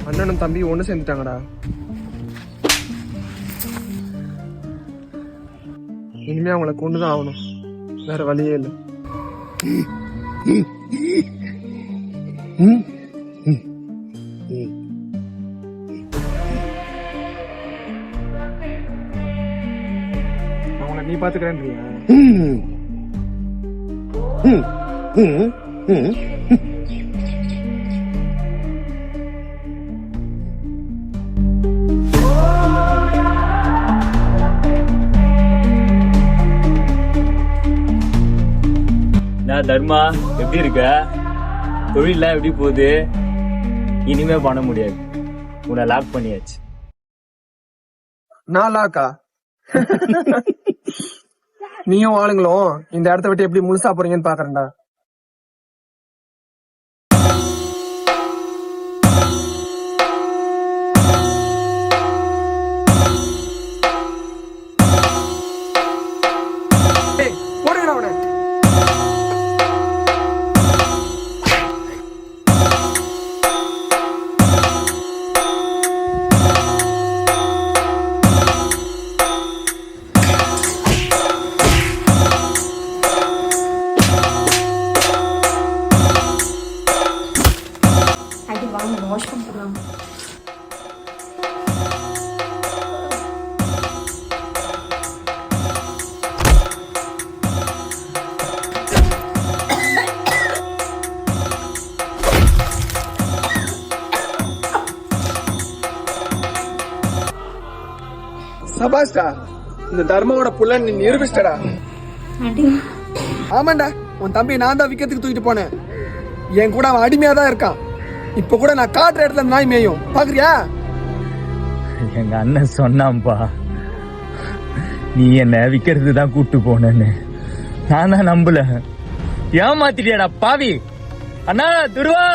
அண்ணனும் தம்பி ஒண்ணு சேர்ந்துட்டாங்கடா. இனிமே அவங்கள கொண்டுதான் ஆகணும், வேற வழியே இல்லை. அவங்கள நீ பாத்துக்கிறேன்றியா? நான் தர்மா, எப்படி இருக்க? தொழிலாம் எப்படி போகுது? இனிமே பண்ண முடியாது, உன்னை லாக் பண்ணியாச்சு. நான் லாக்கா? நீயும் ஆளுங்களும் இந்த இடத்த விட்டு எப்படி முழுசா போறீங்கன்னு பாக்குறேன்டா. வாஷ் பண்ணலாம். சபாஸ்டா, இந்த தர்மாவோட புள்ள நீ நிரூபிச்சிட்டடா. ஆமாண்டா, உன் தம்பி நான் தான் விக்கிறதுக்கு தூக்கிட்டு போனேன். என் கூட அவன் அடிமையா தான் இருக்கான். இப்ப கூட நான் காட்டுற இடத்துல நாய் மேயும், பாக்குறியா? எங்க அண்ணன் சொன்னாம்பா, நீ என்ன விக்கிறது தான் கூட்டு போனேன்னு. நான் தான் நம்பல. ஏமாத்திட்டியாடா பாவி. அண்ணா துருவா.